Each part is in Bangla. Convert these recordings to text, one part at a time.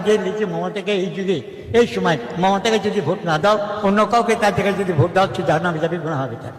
যে লিখে মমতাকে এই যুগে এই সময় মমতাকে যদি ভোট না দাও, অন্য কাউকে তার জায়গায় যদি ভোট দাও, সে জাহান্নামে যাবে, গুনাহ হবে তার।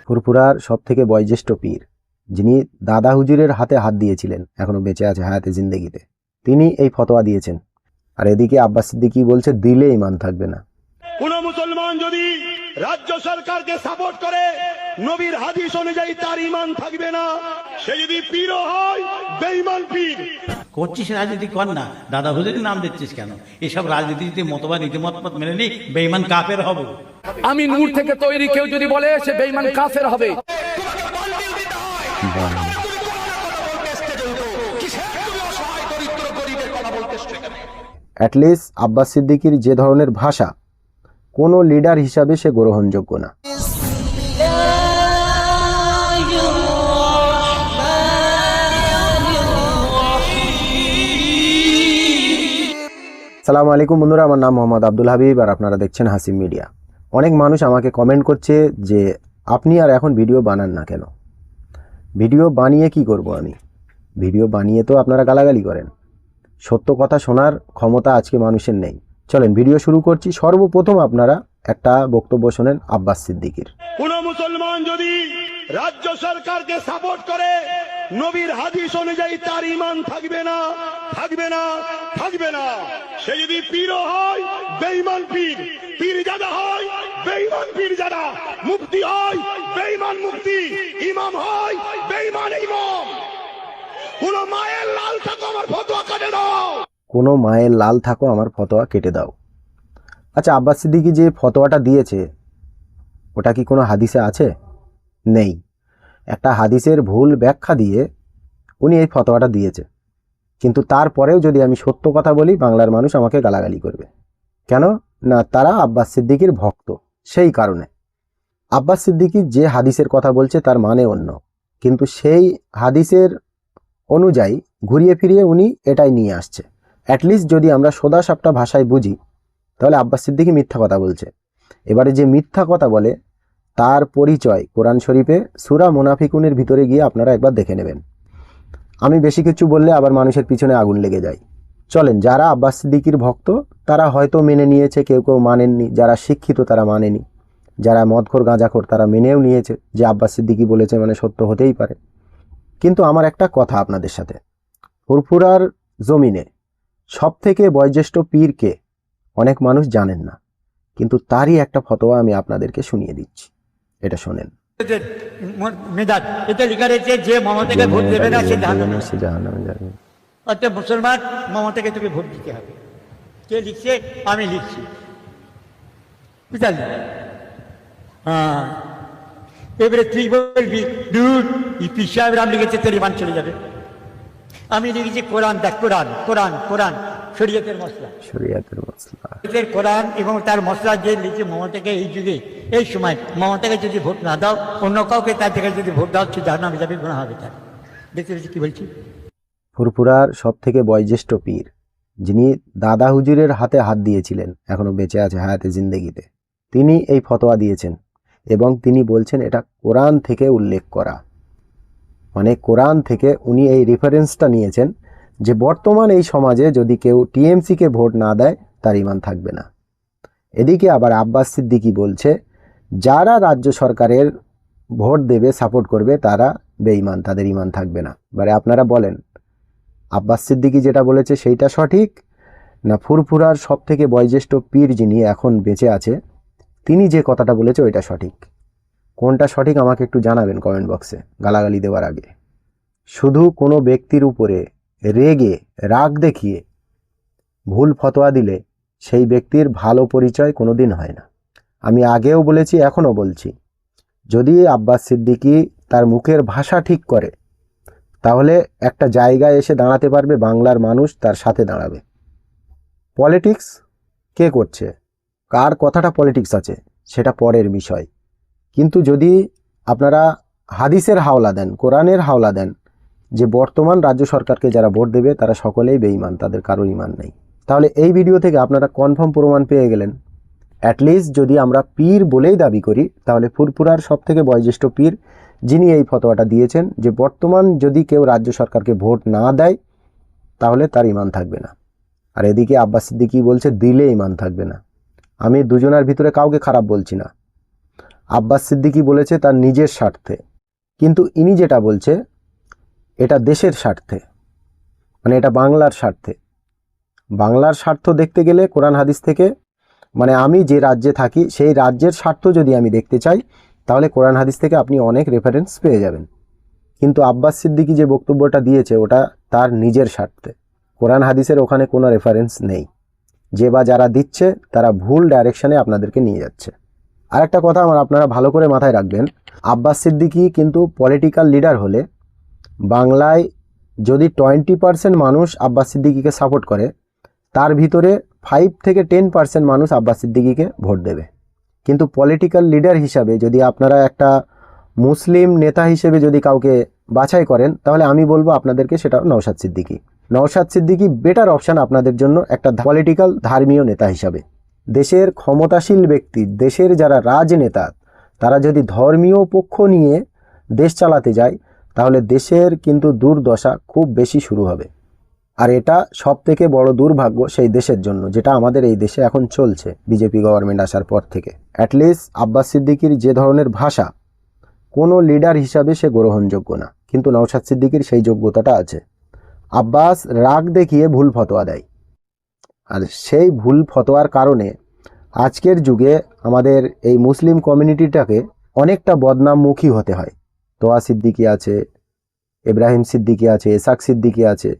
ফুরফুরার সব থেকে বয়োজ্যেষ্ঠ পীর, যিনি দাদা হুজুরের হাতে হাত দিয়েছিলেন, এখনো বেঁচে আছে হায়াতে জিন্দেগিতে, তিনি এই ফতোয়া দিয়েছেন। আর এদিকে আব্বাস সিদ্দিকী বলছে দিলে ঈমান থাকবে না। কোন মুসলমান যদি রাজ্য সরকারকে সাপোর্ট করে নবীর হাদিস অনুযায়ী তার ঈমান থাকবে না। সে যদি পীর হয় বেঈমান পীর। করছিস রাজনীতি কর না, দাদা হুজুরের নাম দিচ্ছিস কেন? এসব রাজনীতিতে মতবাদ নীতিমত মেনে নি, বেঈমান কাফের হবে। আমি নূর থেকে তৈরি, কেউ যদি বলে সে বেঈমান কাফের হবে। অ্যাটলিস্ট আব্বাস সিদ্দিকীর যে ধরনের ভাষা, কোনো লিডার হিসাবে সে গ্রহণযোগ্য না। আসসালামু আলাইকুম বন্ধুরা, আমার নাম মোহাম্মদ আব্দুল হাবিব আর আপনারা দেখছেন হাসিম মিডিয়া। অনেক মানুষ আমাকে কমেন্ট করছে যে আপনি আর এখন ভিডিও বানান না কেন? ভিডিও বানিয়ে কি করব আমি? ভিডিও বানিয়ে তো আপনারা গালাগালি করেন। সত্য কথা শোনার ক্ষমতা আজকে মানুষের নেই। চলেন ভিডিও শুরু করছি। সর্বপ্রথম আপনারা একটা বক্তব্য শোনেন আব্বাস সিদ্দিকীর। কোন মুসলমান যদি রাজ্য সরকারকে সাপোর্ট করে নবীর হাদিস অনুযায়ী তার ঈমান থাকবে না, থাকবে না, থাকবে না। সে যদি পীর হয় বেঈমান পীর, পীরজাদা হয় বেঈমান পীরজাদা, মুফতি হয় বেঈমান মুফতি, ইমাম হয় বেঈমান ইমাম। কোন মায়ের লাল থাকো আমার ফতোয়া কেটে দাও, কোনো মায়ের লাল থাকো আমার ফতোয়া কেটে দাও। আচ্ছা, আব্বাস সিদ্দিকী যে ফতোয়াটা দিয়েছে ওটা কি কোনো হাদিসে আছে? নেই। একটা হাদিসের ভুল ব্যাখ্যা দিয়ে উনি এই ফতোয়াটা দিয়েছে। কিন্তু তারপরেও যদি আমি সত্য কথা বলি, বাংলার মানুষ আমাকে গালাগালি করবে। কেন না? তারা আব্বাস সিদ্দিকীর ভক্ত, সেই কারণে। আব্বাস সিদ্দিকী যে হাদিসের কথা বলছে তার মানে অন্য, কিন্তু সেই হাদিসের অনুযায়ী ঘুরিয়ে ফিরিয়ে উনি এটাই নিয়ে আসছে। অ্যাটলিস্ট যদি আমরা সোজাসাপটা ভাষায় বুঝি, তাহলে আব্বাস সিদ্দিকী মিথ্যা কথা বলছে। এবারে যে মিথ্যা কথা বলে তার পরিচয় কোরআন শরীফে সূরা মুনাফিকুনের ভিতরে গিয়ে আপনারা একবার দেখে নেবেন। আমি বেশি কিছু বললে আবার মানুষের পিছনে আগুন লেগে যায়। চলেন, যারা আব্বাস সিদ্দিকীর ভক্ত তারা হয়তো মেনে নিয়েছে, কেউ কেউ মানেননি। যারা শিক্ষিত তারা মানেনি, যারা মদখোর গাঁজাখোর তারা মেনেও নিয়েছে যে আব্বাস সিদ্দিকী বলেছে মানে সত্য হতেই পারে। কিন্তু আমার একটা কথা আপনাদের সাথে, ফুরফুরার জমিনে সব থেকে বয়োজ্যেষ্ঠ পীরকে অনেক মানুষ জানেন না, কিন্তু তারই একটা ফতোয়া আমি আপনাদেরকে শুনিয়ে দিচ্ছি। এটা শোনেন। মেজাজ এটা লেখা রয়েছে যে মমতাকে ভোট দেবে না সে জাহান্নামে যাবে। অর্থাৎ মুসলমান মমতাকে তোকে ভোট দিতে হবে। কে লিখছে? আমি লিখছি, বুঝলি? হ্যাঁ, এবারে তুই বলবি দূর পীর সাহেব রাম লিখেছে, তোর ঈমান চলে যাবে। আমি লিখেছি কোরআন, দেখ কোরআন, কোরআন, কোরআন শরীয়তের মশলা, শরীয়তের মশলা, কোরআন এবং তার মশলা যে লিখে মমতাকে এই যুগে এই সময় মমতাকে যদি ভোট না দাও, অন্য কাউকে তার জায়গায় যদি ভোট দাও, সে জাহান্নামে যাবে, গুনাহ হবে তার। দেখতে পেয়েছি কি বলছি? ফুরফুরার সব থেকে বয়োজ্যেষ্ঠ পীর, যিনি দাদা হুজুরের হাতে হাত দিয়েছিলেন, এখনো বেঁচে আছে হায়াতে জিন্দেগিতে, তিনি এই ফতোয়া দিয়েছেন এবং তিনি বলছেন এটা কোরআন থেকে উল্লেখ করা। মানে কোরআন থেকে উনি এই রেফারেন্সটা নিয়েছেন যে বর্তমান এই সমাজে যদি কেউ টিএমসিকে ভোট না দেয় তার ঈমান থাকবে না। এদিকে আবার আব্বাস সিদ্দিকী বলছে যারা রাজ্য সরকারের ভোট দেবে, সাপোর্ট করবে, তারা বেঈমান, তাদের ঈমান থাকবে না। এবারে আপনারা বলেন আব্বাস সিদ্দিকী যেটা বলেছে সেইটা সঠিক, না ফুরফুরার সব থেকে বয়োজ্যেষ্ঠ পীর যিনি এখন বেঁচে আছে তিনি যে কথাটা বলেছে ওইটা সঠিক? কোনটা সঠিক আমাকে একটু জানাবেন কমেন্ট বক্সে গালাগালি দেওয়ার আগে। শুধু কোনো ব্যক্তির উপরে রেগে রাগ দেখিয়ে ভুল ফতোয়া দিলে সেই ব্যক্তির ভালো পরিচয় কোনো দিন হয় না। আমি আগেও বলেছি, এখনও বলছি, যদি আব্বাস সিদ্দিকী তার মুখের ভাষা ঠিক করে তাহলে একটা জায়গায় এসে দাঁড়াতে পারবে, বাংলার মানুষ তার সাথে দাঁড়াবে। পলিটিক্স কে করছে, কার কথাটা পলিটিক্স আছে সেটা পরের বিষয়, কিন্তু যদি আপনারা হাদিসের হাওলা দেন, কোরআনের হাওলা দেন যে বর্তমান রাজ্য সরকারকে যারা ভোট দেবে তারা সকলেই বেঈমান, তাদের কারো ঈমান নেই, তাহলে এই ভিডিও থেকে আপনারা কনফার্ম প্রমাণ পেয়ে গেলেন। অ্যাটলিস্ট যদি আমরা পীর বলেই দাবি করি, তাহলে ফুরফুরার সব থেকে বয়োজ্যেষ্ঠ পীর যিনি এই ফতোয়াটা দিয়েছেন যে বর্তমান যদি কেউ রাজ্য সরকারকে ভোট না দেয় তাহলে তার ঈমান থাকবে না। আর এদিকে আব্বাস সিদ্দিকী বলছে দিলে ঈমান থাকবে না। আমি দুজনের ভিতরে কাউকে খারাপ বলছি না। আব্বাস সিদ্দিকী বলেছে তার নিজের স্বার্থে, কিন্তু ইনি যেটা বলছে এটা দেশের স্বার্থে, মানে এটা বাংলার স্বার্থে। বাংলার স্বার্থ দেখতে গেলে কোরআন হাদিস থেকে, মানে আমি যে রাজ্যে থাকি সেই রাজ্যের স্বার্থ যদি আমি দেখতে চাই তাহলে কোরআন হাদিস থেকে আপনি অনেক রেফারেন্স পেয়ে যাবেন। কিন্তু আব্বাস সিদ্দিকী যে বক্তব্যটা দিয়েছে ওটা তার নিজের স্বার্থে, কোরআন হাদিসের ওখানে কোনো রেফারেন্স নেই। যে বা যারা দিচ্ছে তারা ভুল ডাইরেকশনে আপনাদেরকে নিয়ে যাচ্ছে। আর একটা কথা আপনারা ভালো করে মাথায় রাখবেন, আব্বাস সিদ্দিকী কিন্তু পলিটিক্যাল লিডার হলে বাংলায় যদি 20% মানুষ আব্বাস সিদ্দিকীকে সাপোর্ট করে তার ভিতরে 5 থেকে 10% মানুষ আব্বাস সিদ্দিকীকে ভোট দেবে। কিন্তু পলিটিক্যাল লিডার হিসাবে যদি আপনারা একটা মুসলিম নেতা হিসেবে যদি কাউকে বাছাই করেন তাহলে আমি বলবো আপনাদেরকে সেটা নওশাদ সিদ্দিকী। নওশাদ সিদ্দিকী বেটার অপশান আপনাদের জন্য একটা পলিটিক্যাল ধর্মীয় নেতা হিসাবে। দেশের ক্ষমতাশীল ব্যক্তি, দেশের যারা রাজনেতা তারা যদি ধর্মীয় পক্ষ নিয়ে দেশ চালাতে যায় তাহলে দেশের কিন্তু দুর্দশা খুব বেশি শুরু হবে। আর এটা সব থেকে বড় দুর্ভাগ্য সেই দেশের জন্য, যেটা আমাদের এই দেশে এখন চলছে বিজেপি গভর্নমেন্ট আসার পর থেকে। অ্যাটলিস্ট আব্বাস সিদ্দিকীর যে ধরনের ভাষা, কোনো লিডার হিসাবে সে গ্রহণযোগ্য না, কিন্তু নওশাদ সিদ্দিকীর সেই যোগ্যতাটা আছে। আব্বাস রাগ দেখিয়ে ভুল ফতোয়া দেয়, আর সেই ভুল ফতোয়ার কারণে আজকের যুগে আমাদের এই মুসলিম কমিউনিটিটাকে অনেকটা বদনামমুখী হতে হয়। তোয়া সিদ্দিকী আছে, ইব্রাহিম সিদ্দিকী আছে, ইসাক সিদ্দিকী আছে,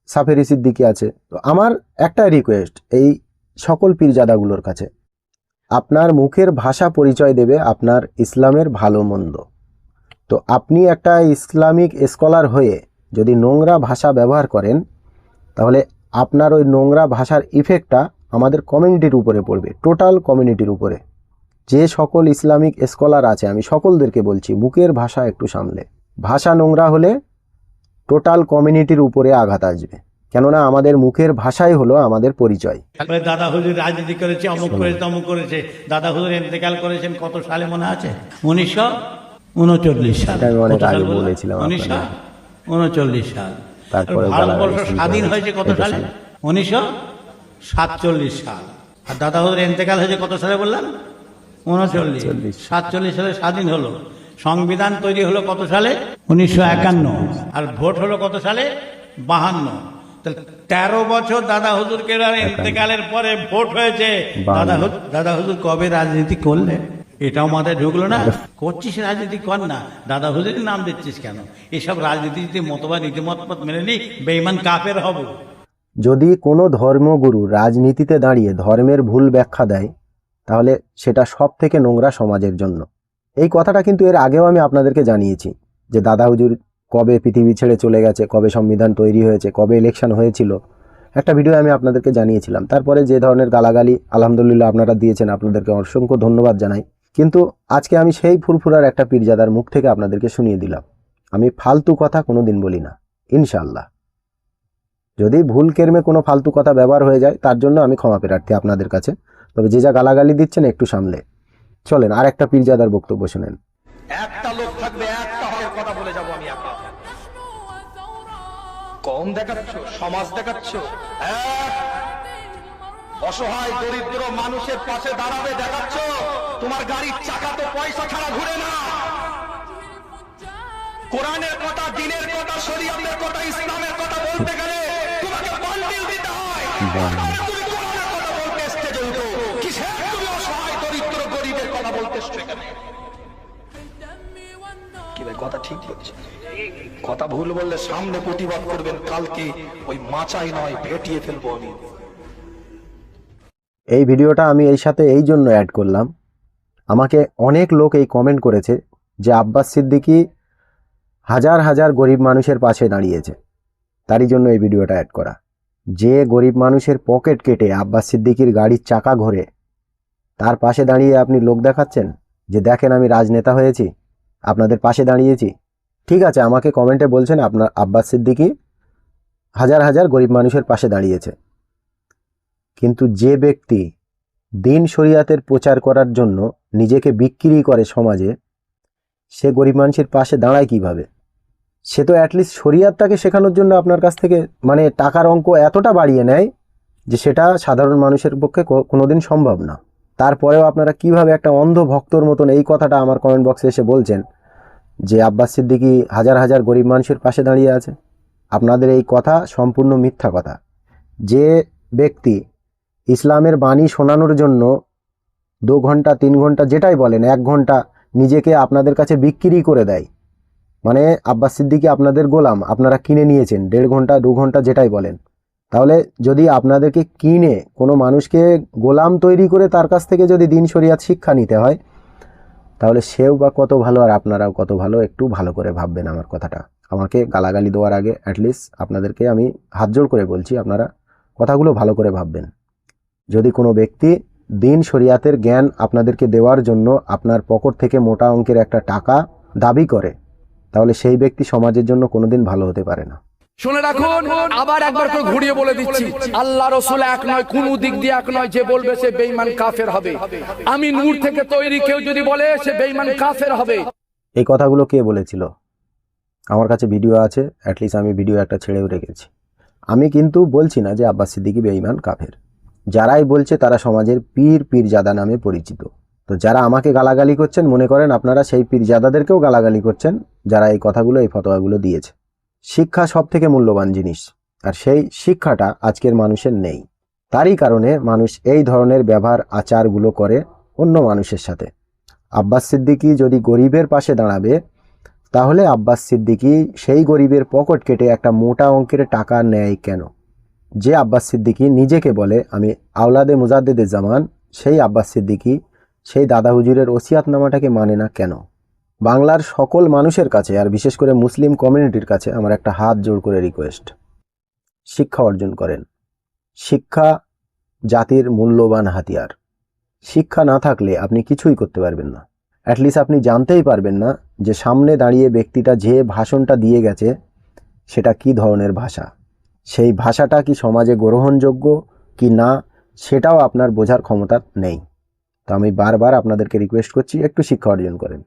সাফেরি সিদ্দিকী আছে। তো আমার একটা রিকোয়েস্ট এই সকল পীরজাদাগুলোর কাছে, আপনার মুখের ভাষা পরিচয় দেবে আপনার ইসলামের ভালো মন্দ। তো আপনি একটা ইসলামিক স্কলার হয়ে যদি নোংরা ভাষা ব্যবহার করেন তাহলে আপনার ওই নোংরা ভাষার ইফেক্টটা আমাদের কমিউনিটির উপরে পড়বে, টোটাল কমিউনিটির উপরে। যে সকল ইসলামিক স্কলার আছে আমি সকলদেরকে বলছি মুখের ভাষা একটু সামলে। ভাষা নোংরা হলে টোটাল কমিউনিটির উপরে আঘাত আসবে, কেননা আমাদের মুখের ভাষাই হলো আমাদের পরিচয়। বলে দাদা হুজুর রাজনীতি করেছে, অমুক করেছে, তমুক করেছে। দাদা হুজুর ইন্তেকাল করেছেন কত সালে মনে আছে? 1939 সাল। আমি অনেক কত সাল আগে বললাম? বলেছিলাম 1939 সাল। তারপরে ভারতবর্ষ গালাগালি স্বাধীন হয়েছে কত সালে? 1947 সাল। আর দাদা হুজুর ইন্তেকাল হয়েছে কত সালে বললাম? 1947 সালে স্বাধীন হলো। সংবিধান তৈরি হলো কত সালে? 1951। আর ভোট হলো কত সালে? 52। 13 বছর দাদা হুজুরকে ইন্তেকালের পরে ভোট হয়েছে। দাদা হুজুর কবে রাজনীতি করলেন? এটাও মাথায় ঢুকলো না। করছিস রাজনীতি কর না, দাদা হুজুরের নাম দিচ্ছিস কেন? এসব রাজনীতিতে মতবাদ নীতিমত মেনে নি, বেঈমান কাফের হব। যদি কোনো ধর্মগুরু রাজনীতিতে দাঁড়িয়ে ধর্মের ভুল ব্যাখ্যা দেয় তাহলে সেটা সব থেকে নোংরা সমাজের জন্য। এই কথাটা কিন্তু এর আগেও আমি আপনাদেরকে জানিয়েছি যে দাদা হুজুর কবে পৃথিবী ছেড়ে চলে গেছে, কবে সংবিধান তৈরি হয়েছে, কবে ইলেকশন হয়েছিল, একটা ভিডিও আমি আপনাদেরকে জানিয়েছিলাম। তারপরে যে ধরনের গালাগালি আলহামদুলিল্লাহ আপনারা দিয়েছেন, আপনাদেরকে অসংখ্য ধন্যবাদ জানাই। কিন্তু আজকে আমি সেই ফুরফুরার একটা পীরজাদার মুখ থেকে আপনাদেরকে শুনিয়ে দিলাম। আমি ফালতু কথা কোনো দিন বলি না ইনশাআল্লাহ। যদি ভুল কেরমে কোনো ফালতু কথা ব্যবহার হয়ে যায় তার জন্য আমি ক্ষমা প্রার্থী আপনাদের কাছে। তবে যে যা গালাগালি দিচ্ছেন একটু সামলে চলেন। আর একটা পীরজাদার বক্তব্য শুনেন। একটা লোক থাকবে, একটা হকের কথা বলে যাব আমি একা। কম দেখাচ্ছ, সমাজ দেখাচ্ছ, অসহায় দরিদ্র মানুষের পাশে দাঁড়াবে দেখাচ্ছ। তোমার গাড়ির চাকা তো পয়সা ছাড়া ঘুরে না। কোরআনের কথা, দিনের কথা, শরীয়তের কথা, ইসলামের কথা বলতে গেলে তোমাকে বান্ডিল দিতে হয়। তুমি কোরআনের কথা বলতে এসেছো যেহেতু, কিসের তুমি অসহায় দরিদ্র গরিবের কথা বলতে এসেছো এখানে? কি ভাই কথা ঠিক বলছে? কথা ভুল বললে সামনে প্রতিবাদ করবেন, কালকে ওই মাচাই নয় ভেটিয়ে ফেলবো আমি। এই ভিডিওটা আমি এই সাথে এই জন্য অ্যাড করলাম, আমাকে অনেক লোক এই কমেন্ট করেছে যে আব্বাস সিদ্দিকী হাজার হাজার গরিব মানুষের পাশে দাঁড়িয়েছে, তারই জন্য এই ভিডিওটা অ্যাড করা। যে গরিব মানুষের পকেট কেটে আব্বাস সিদ্দিকীর গাড়ির চাকা ঘোরে তার পাশে দাঁড়িয়ে আপনি লোক দেখাচ্ছেন যে দেখেন আমি রাজনেতা হয়েছি, আপনাদের পাশে দাঁড়িয়েছি। ঠিক আছে, আমাকে কমেন্টে বলছেন আপনার আব্বাস সিদ্দিকী হাজার হাজার গরিব মানুষের পাশে দাঁড়িয়েছে, কিন্তু যে ব্যক্তি দিন শরিয়াতের প্রচার করার জন্য নিজেকে বিক্রি করে সমাজে, সে গরিব মানুষের পাশে দাঁড়ায় কিভাবে? সে তো অ্যাটলিস্ট শরিয়াতটাকে শেখানোর জন্য আপনার কাছ থেকে মানে টাকার অঙ্ক এতটা বাড়িয়ে নেয় যে সেটা সাধারণ মানুষের পক্ষে কোনোদিন সম্ভব না। তারপরেও আপনারা কিভাবে একটা অন্ধ ভক্তর মতন এই কথাটা আমার কমেন্ট বক্সে এসে বলছেন যে আব্বাস সিদ্দিকী হাজার হাজার গরিব মানুষের পাশে দাঁড়িয়ে আছে। আপনাদের এই কথা সম্পূর্ণ মিথ্যা কথা। যে ব্যক্তি ইসলামের বাণী শোনানোর জন্য 2 ঘন্টা 3 ঘন্টা যেটাই বলেন 1 ঘন্টা নিজেকে আপনাদের কাছে বিক্রি করে দেয়, মানে আব্বাস সিদ্দিকী আপনাদের গোলাম, আপনারা কিনে নিয়েছেন 1.5 ঘন্টা 2 ঘন্টা যেটাই বলেন, তাহলে যদি আপনাদেরকে কিনে কোনো মানুষকে গোলাম তৈরি করে তার কাছ থেকে যদি দিন শরিয়াত শিক্ষা নিতে হয়, তাহলে সেও বা কত ভালো আর আপনারাও কত ভালো। একটু ভালো করে ভাববেন আমার কথাটা। আমাকে গালাগালি দেওয়ার আগে অ্যাটলিস্ট আপনাদেরকে আমি হাত জোড় করে বলছি, আপনারা কথাগুলো ভালো করে ভাববেন। যদি কোনো ব্যক্তি দিন শরিয়াতের জ্ঞান আপনাদেরকে দেওয়ার জন্য আপনার পকেট থেকে মোটা অঙ্কের একটা টাকা দাবি করে, তাহলে সেই ব্যক্তি সমাজের জন্য কোনোদিন ভালো হতে পারে না। শুনে রাখুন, আবার একবার করে ঘুরিয়ে বলে দিচ্ছি, আল্লাহ রাসূল এক নয়, কোন দিক দিয়ে এক নয়। যে বলবে সে বেঈমান কাফের হবে। আমি নূর থেকে তৈরি, কেউ যদি বলে সে বেঈমান কাফের হবে। এই কথাগুলো কে বলেছিল? আমার কাছে ভিডিও আছে, অ্যাটলিস্ট আমি ভিডিও একটা ছেড়েও রেখেছি। আমি কিন্তু বলছি না যে আব্বাস সিদ্দিকী বেঈমান কাফের। যারাই বলছে তারা সমাজের পীরজাদা নামে পরিচিত। তো যারা আমাকে গালাগালি করছেন, মনে করেন আপনারা সেই পীরজাদাদেরকেও গালাগালি করছেন যারা এই কথাগুলো, এই ফতোয়াগুলো দিয়েছে। শিক্ষা সব থেকে মূল্যবান জিনিস, আর সেই শিক্ষাটা আজকের মানুষের নেই। তারই কারণে মানুষ এই ধরনের ব্যবহার আচারগুলো করে অন্য মানুষের সাথে। আব্বাস সিদ্দিকী যদি গরিবের পাশে দাঁড়াবে, তাহলে আব্বাস সিদ্দিকী সেই গরিবের পকেট কেটে একটা মোটা অঙ্কের টাকা নেয় কেন? যে আব্বাস সিদ্দিকী নিজেকে বলে আমি আওলাদে মুজাদ্দিদে জামান, সেই আব্বাস সিদ্দিকী সেই দাদা হুজুরের ওসিয়াতনামাটাকে মানে না কেন? বাংলার সকল মানুষের কাছে, আর বিশেষ করে মুসলিম কমিউনিটির কাছে আমার একটা হাত জোড় করে রিকোয়েস্ট, শিক্ষা অর্জন করেন। শিক্ষা জাতির মূল্যবান হাতিয়ার। শিক্ষা না থাকলে আপনি কিছুই করতে পারবেন না। অ্যাটলিস্ট আপনি জানতেই পারবেন না যে সামনে দাঁড়িয়ে ব্যক্তিটা যে ভাষণটা দিয়ে গেছে সেটা কি ধরনের ভাষা, সেই ভাষাটা কি সমাজে গ্রহণযোগ্য কি না সেটাও আপনার বোঝার ক্ষমতা নেই। তো আমি বারবার আপনাদেরকে রিকোয়েস্ট করছি, একটু শিক্ষা অর্জন করেন।